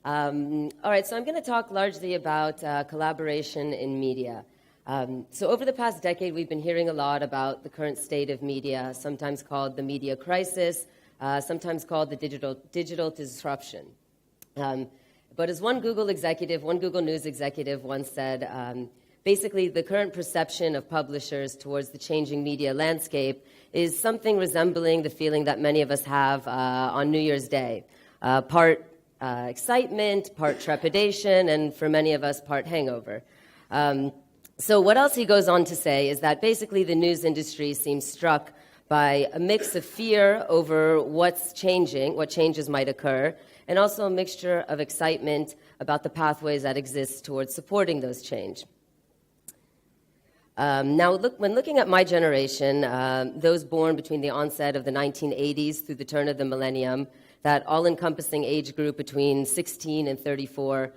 All right, so I'm going to talk largely about collaboration in media. So over the past decade, we've been hearing a lot about the current state of media, sometimes called the media crisis, sometimes called the digital disruption. But as one Google News executive once said, basically the current perception of publishers towards the changing media landscape is something resembling the feeling that many of us have on New Year's Day. Part excitement, part trepidation, and for many of us, part hangover. So what else he goes on to say is that basically the news industry seems struck by a mix of fear over what's changing, what changes might occur, and also a mixture of excitement about the pathways that exist towards supporting those change. Now, when looking at my generation, those born between the onset of the 1980s through the turn of the millennium, that all-encompassing age group between 16 and 34,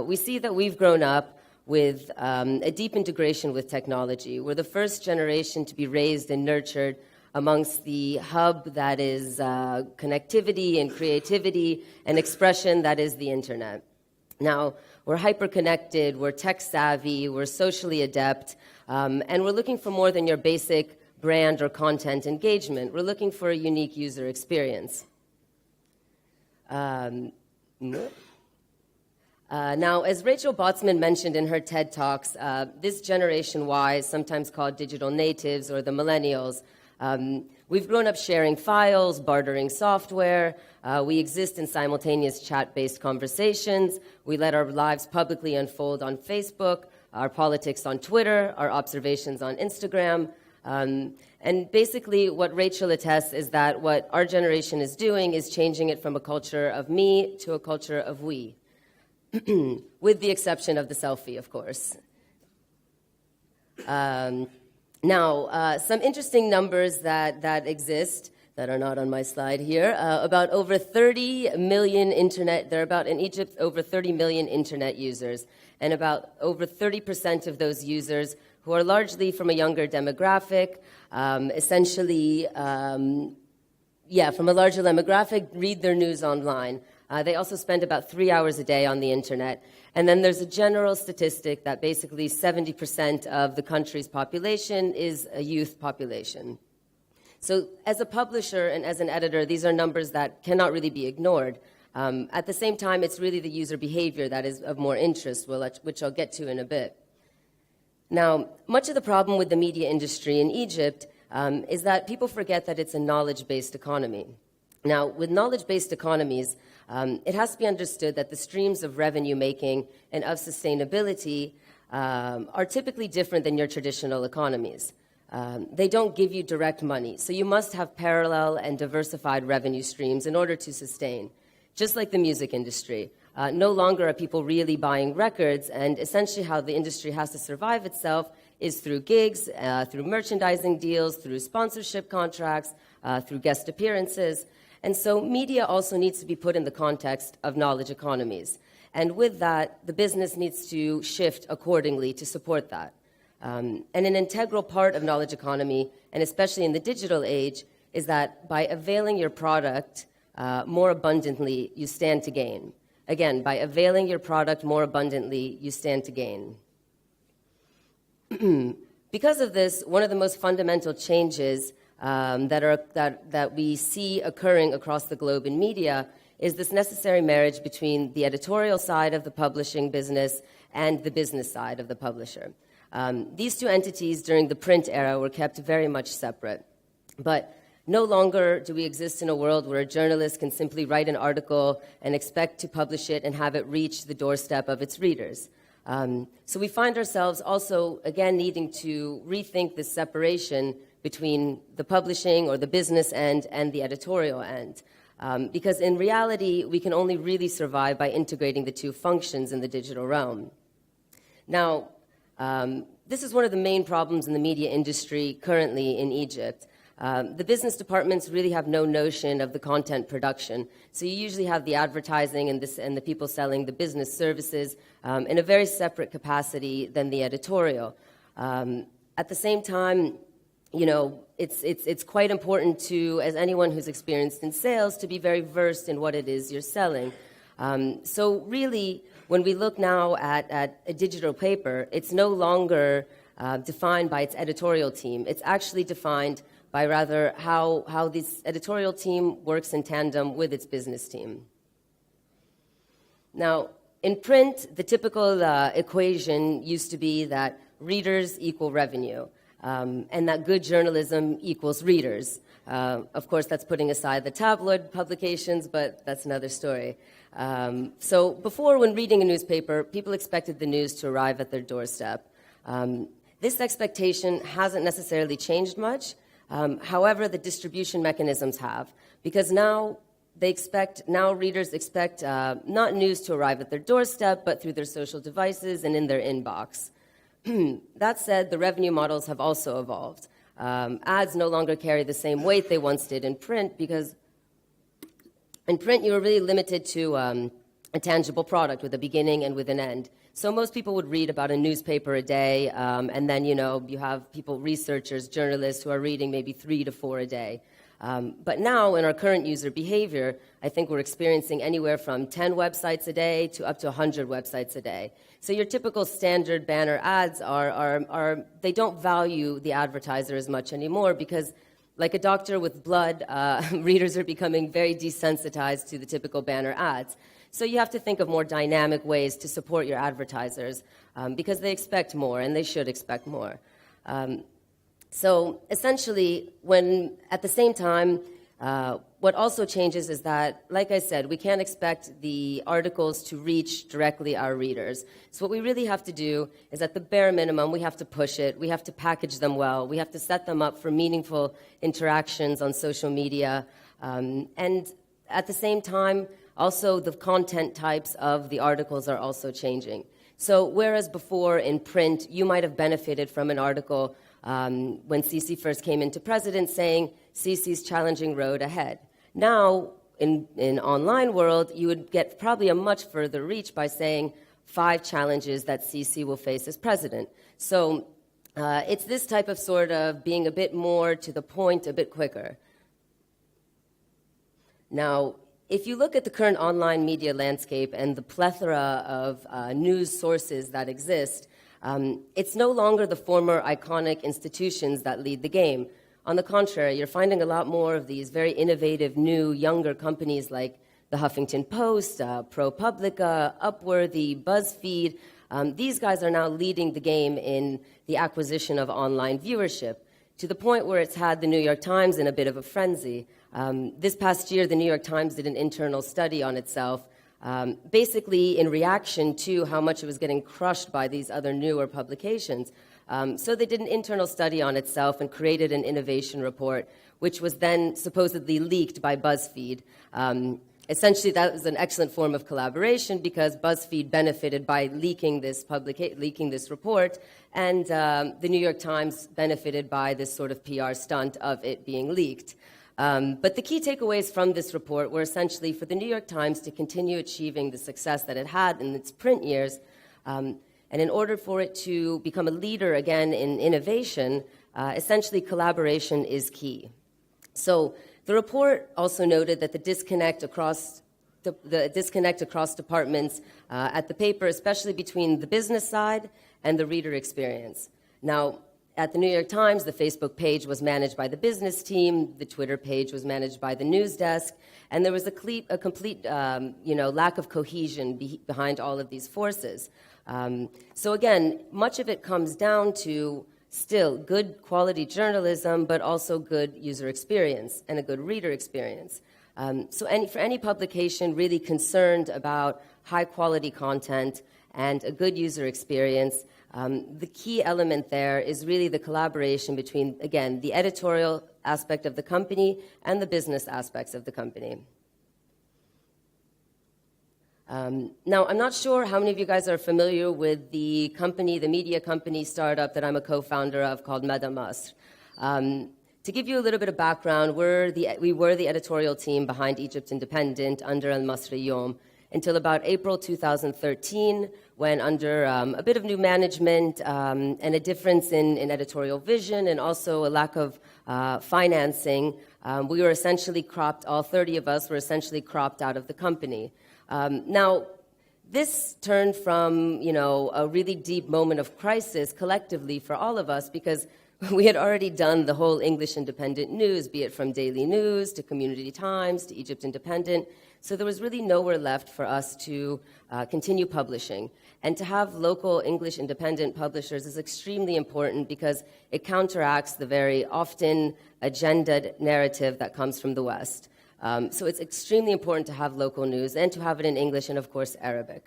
we see that we've grown up with a deep integration with technology. We're the first generation to be raised and nurtured amongst the hub that is connectivity and creativity and expression that is the internet. Now, we're hyper-connected, we're tech-savvy, we're socially adept, and we're looking for more than your basic brand or content engagement. We're looking for a unique user experience. Now, as Rachel Botsman mentioned in her TED Talks, this Generation Y, sometimes called digital natives or the millennials, we've grown up sharing files, bartering software. We exist in simultaneous chat-based conversations. We let our lives publicly unfold on Facebook, our politics on Twitter, our observations on Instagram. And basically what Rachel attests is that what our generation is doing is changing it from a culture of me to a culture of we, with the exception of the selfie, of course. Now, some interesting numbers that exist that are not on my slide here. About over 30 million in Egypt, over 30 million internet users, and about over 30% of those users who are largely from a younger demographic, from a larger demographic, read their news online. They also spend about 3 hours a day on the internet. And then there's a general statistic that basically 70% of the country's population is a youth population. So as a publisher and as an editor, these are numbers that cannot really be ignored. At the same time, it's really the user behavior that is of more interest, which I'll get to in a bit. Now, much of the problem with the media industry in Egypt is that people forget that it's a knowledge-based economy. Now, with knowledge-based economies, it has to be understood that the streams of revenue making and of sustainability are typically different than your traditional economies. They don't give you direct money, so you must have parallel and diversified revenue streams in order to sustain, just like the music industry. No longer are people really buying records, and essentially how the industry has to survive itself is through gigs, through merchandising deals, through sponsorship contracts, through guest appearances. And so media also needs to be put in the context of knowledge economies. And with that, the business needs to shift accordingly to support that. And an integral part of knowledge economy, and especially in the digital age, is that by availing your product more abundantly, you stand to gain. Again, by availing your product more abundantly, you stand to gain. Because of this, one of the most fundamental changes that we see occurring across the globe in media is this necessary marriage between the editorial side of the publishing business and the business side of the publisher. These two entities during the print era were kept very much separate. But no longer do we exist in a world where a journalist can simply write an article and expect to publish it and have it reach the doorstep of its readers. So we find ourselves also, again, needing to rethink this separation between the publishing or the business end and the editorial end. Because in reality, we can only really survive by integrating the two functions in the digital realm. Now, this is one of the main problems in the media industry currently in Egypt. The business departments really have no notion of the content production. So you usually have the advertising and the people selling the business services in a very separate capacity than the editorial. At the same time, you know, it's quite important to, as anyone who's experienced in sales, to be very versed in what it is you're selling. So really, when we look now at a digital paper, it's no longer defined by its editorial team. It's actually defined by rather how this editorial team works in tandem with its business team. Now, in print, the typical equation used to be that readers equal revenue, and that good journalism equals readers. Of course, that's putting aside the tabloid publications, but that's another story. So before, when reading a newspaper, people expected the news to arrive at their doorstep. This expectation hasn't necessarily changed much. However, the distribution mechanisms have, because now readers expect not news to arrive at their doorstep, but through their social devices and in their inbox. That said, the revenue models have also evolved. Ads no longer carry the same weight they once did in print, because in print you were really limited to a tangible product with a beginning and with an end. So most people would read about a newspaper a day, and then you have people, researchers, journalists who are reading maybe 3 to 4 a day. But now, in our current user behavior, I think we're experiencing anywhere from 10 websites a day to up to 100 websites a day. So your typical standard banner ads they don't value the advertiser as much anymore, because like a doctor with blood, readers are becoming very desensitized to the typical banner ads. So you have to think of more dynamic ways to support your advertisers, because they expect more, and they should expect more. So essentially, when at the same time, what also changes is that, like I said, we can't expect the articles to reach directly our readers. So what we really have to do is, at the bare minimum, we have to push it, we have to package them well, we have to set them up for meaningful interactions on social media, and at the same time, also the content types of the articles are also changing. So whereas before in print, you might have benefited from an article when Sisi first came into presidence saying, Sisi's challenging road ahead. Now, in online world, you would get probably a much further reach by saying 5 challenges that Sisi will face as president. So it's this type of sort of being a bit more to the point, a bit quicker. Now, if you look at the current online media landscape and the plethora of news sources that exist, it's no longer the former iconic institutions that lead the game. On the contrary, you're finding a lot more of these very innovative, new, younger companies like the Huffington Post, ProPublica, Upworthy, BuzzFeed. These guys are now leading the game in the acquisition of online viewership, to the point where it's had the New York Times in a bit of a frenzy. This past year, the New York Times did an internal study on itself, basically in reaction to how much it was getting crushed by these other newer publications. So they did an internal study on itself and created an innovation report, which was then supposedly leaked by BuzzFeed. Essentially, that was an excellent form of collaboration, because BuzzFeed benefited by leaking this report, and the New York Times benefited by this sort of PR stunt of it being leaked. But the key takeaways from this report were essentially for the New York Times to continue achieving the success that it had in its print years, and in order for it to become a leader again in innovation, essentially collaboration is key. So the report also noted that the disconnect across departments at the paper, especially between the business side and the reader experience. Now, at the New York Times, the Facebook page was managed by the business team, the Twitter page was managed by the news desk, and there was a complete lack of cohesion behind all of these forces. So again, much of it comes down to still good quality journalism, but also good user experience and a good reader experience. So for any publication really concerned about high quality content and a good user experience, the key element there is really the collaboration between, again, the editorial aspect of the company and the business aspects of the company. Now, I'm not sure how many of you guys are familiar with the media company startup that I'm a co-founder of called Mada Masr. To give you a little bit of background, we were the editorial team behind Egypt Independent under Al-Masri Yom until about April 2013, when under a bit of new management and a difference in editorial vision and also a lack of financing, we were essentially cropped, all 30 of us were essentially cropped out of the company. Now, this turned from, a really deep moment of crisis collectively for all of us because we had already done the whole English independent news, be it from Daily News to Community Times to Egypt Independent. So there was really nowhere left for us to continue publishing. And to have local English independent publishers is extremely important because it counteracts the very often agendaed narrative that comes from the West. So it's extremely important to have local news and to have it in English and, of course, Arabic.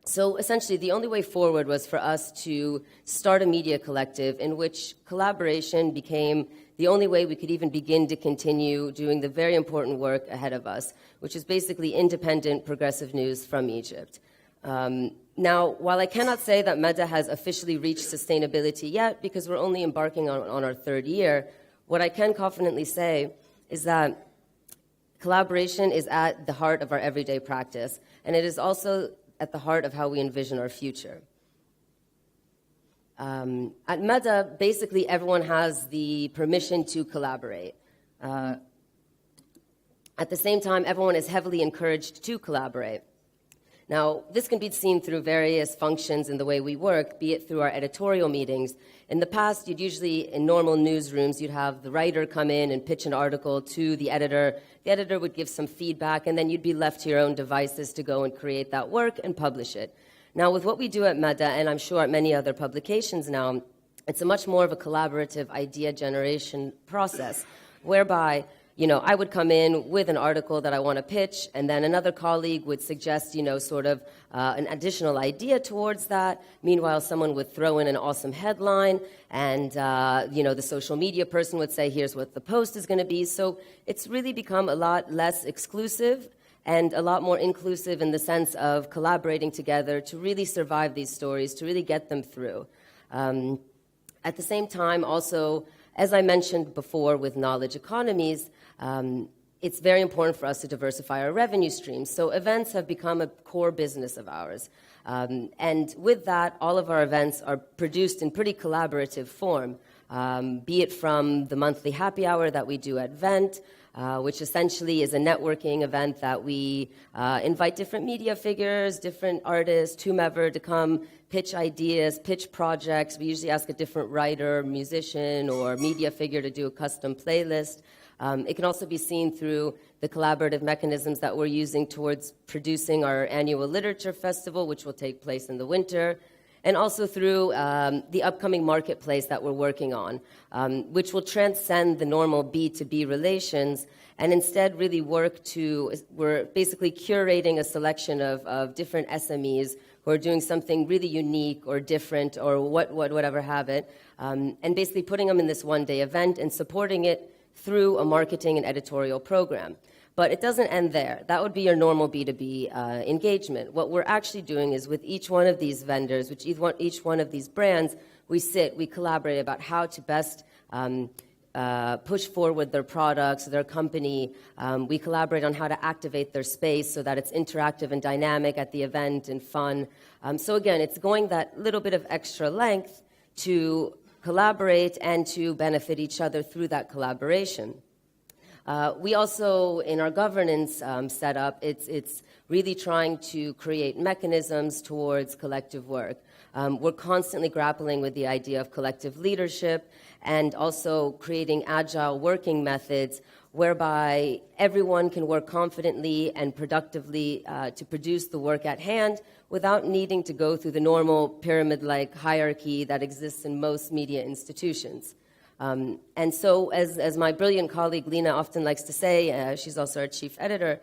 So essentially, the only way forward was for us to start a media collective in which collaboration became the only way we could even begin to continue doing the very important work ahead of us, which is basically independent progressive news from Egypt. Now, while I cannot say that Mada has officially reached sustainability yet, because we're only embarking on our third year, what I can confidently say is that collaboration is at the heart of our everyday practice, and it is also at the heart of how we envision our future. At Mada, basically everyone has the permission to collaborate. At the same time, everyone is heavily encouraged to collaborate. Now, this can be seen through various functions in the way we work, be it through our editorial meetings. In the past, you'd usually, in normal newsrooms, you'd have the writer come in and pitch an article to the editor. The editor would give some feedback, and then you'd be left to your own devices to go and create that work and publish it. Now, with what we do at Mada, and I'm sure at many other publications now, it's a much more of a collaborative idea generation process, whereby I would come in with an article that I want to pitch, and then another colleague would suggest, sort of an additional idea towards that. Meanwhile, someone would throw in an awesome headline, and, the social media person would say, here's what the post is going to be. So it's really become a lot less exclusive and a lot more inclusive in the sense of collaborating together to really survive these stories, to really get them through. At the same time, also, as I mentioned before with knowledge economies, it's very important for us to diversify our revenue streams. So events have become a core business of ours. And with that, all of our events are produced in pretty collaborative form, be it from the monthly happy hour that we do at Vent, which essentially is a networking event that we invite different media figures, different artists, whomever, to come pitch ideas, pitch projects. We usually ask a different writer, musician, or media figure to do a custom playlist. It can also be seen through the collaborative mechanisms that we're using towards producing our annual literature festival, which will take place in the winter, and also through the upcoming marketplace that we're working on, which will transcend the normal B2B relations and instead really we're basically curating a selection of different SMEs who are doing something really unique or different or whatever have it, and basically putting them in this one-day event and supporting it through a marketing and editorial program. But it doesn't end there. That would be your normal B2B engagement. What we're actually doing is with each one of these vendors, each one of these brands, we collaborate about how to best push forward their products, their company. We collaborate on how to activate their space so that it's interactive and dynamic at the event and fun. So again, it's going that little bit of extra length to collaborate and to benefit each other through that collaboration. We also, in our governance setup, it's really trying to create mechanisms towards collective work. We're constantly grappling with the idea of collective leadership and also creating agile working methods whereby everyone can work confidently and productively to produce the work at hand without needing to go through the normal pyramid-like hierarchy that exists in most media institutions. And so, as my brilliant colleague Lena often likes to say, she's also our chief editor,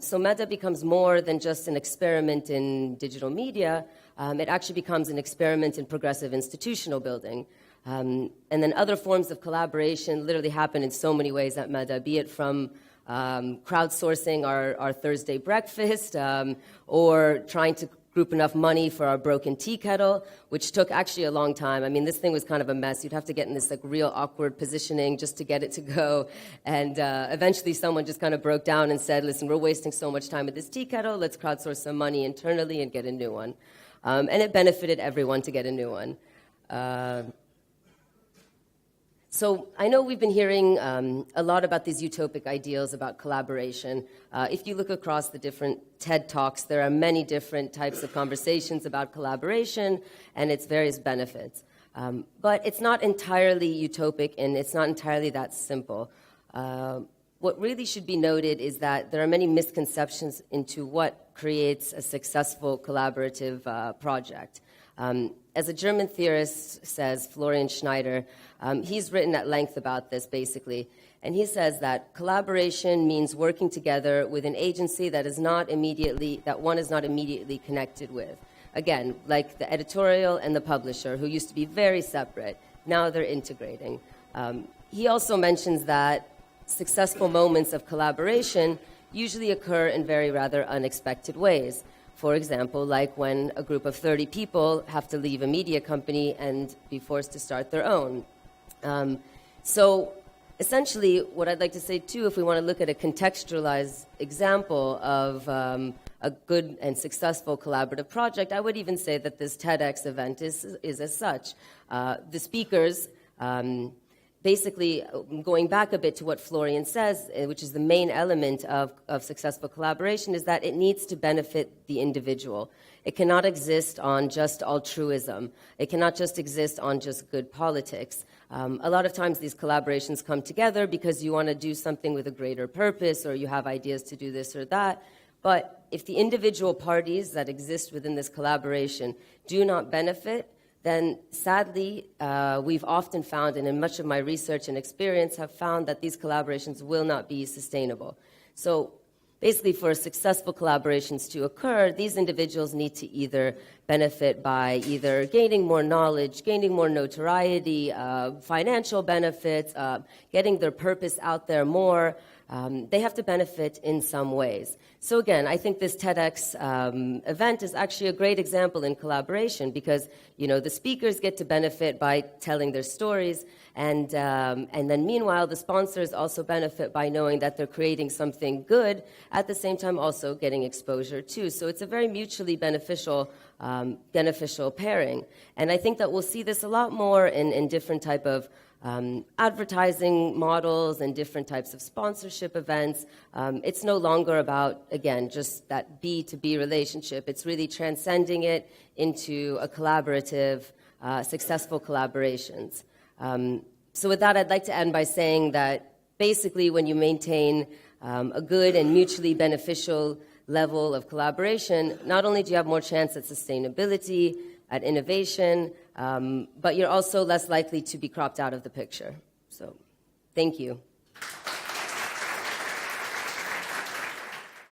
so Mada becomes more than just an experiment in digital media. It actually becomes an experiment in progressive institutional building. And then other forms of collaboration literally happen in so many ways at Mada, be it from crowdsourcing our Thursday breakfast or trying to group enough money for our broken tea kettle, which took actually a long time. I mean, this thing was kind of a mess. You'd have to get in this real awkward positioning just to get it to go. And eventually someone just kind of broke down and said, listen, we're wasting so much time with this tea kettle. Let's crowdsource some money internally and get a new one. And it benefited everyone to get a new one. So I know we've been hearing a lot about these utopic ideals about collaboration. If you look across the different TED Talks, there are many different types of conversations about collaboration and its various benefits. But it's not entirely utopic, and it's not entirely that simple. What really should be noted is that there are many misconceptions into what creates a successful collaborative project. As a German theorist says, Florian Schneider, he's written at length about this, basically. And he says that collaboration means working together with an agency that one is not immediately connected with. Again, like the editorial and the publisher, who used to be very separate. Now they're integrating. He also mentions that successful moments of collaboration usually occur in very rather unexpected ways. For example, like when a group of 30 people have to leave a media company and be forced to start their own. So essentially, what I'd like to say, too, if we want to look at a contextualized example of a good and successful collaborative project, I would even say that this TEDx event is as such. The speakers, basically, going back a bit to what Florian says, which is the main element of successful collaboration, is that it needs to benefit the individual. It cannot exist on just altruism. It cannot just exist on just good politics. A lot of times these collaborations come together because you want to do something with a greater purpose, or you have ideas to do this or that. But if the individual parties that exist within this collaboration do not benefit, then sadly, we've often found, and in much of my research and experience, have found that these collaborations will not be sustainable. So basically, for successful collaborations to occur, these individuals need to either benefit by either gaining more knowledge, gaining more notoriety, financial benefits, getting their purpose out there more. They have to benefit in some ways. So again, I think this TEDx event is actually a great example in collaboration because, the speakers get to benefit by telling their stories, and then meanwhile, the sponsors also benefit by knowing that they're creating something good, at the same time also getting exposure too. So it's a very mutually beneficial pairing. And I think that we'll see this a lot more in different type of advertising models and different types of sponsorship events. It's no longer about, again, just that B2B relationship. It's really transcending it into a collaborative, successful collaborations. So with that, I'd like to end by saying that basically when you maintain a good and mutually beneficial level of collaboration, not only do you have more chance at sustainability, at innovation, but you're also less likely to be cropped out of the picture. So, thank you.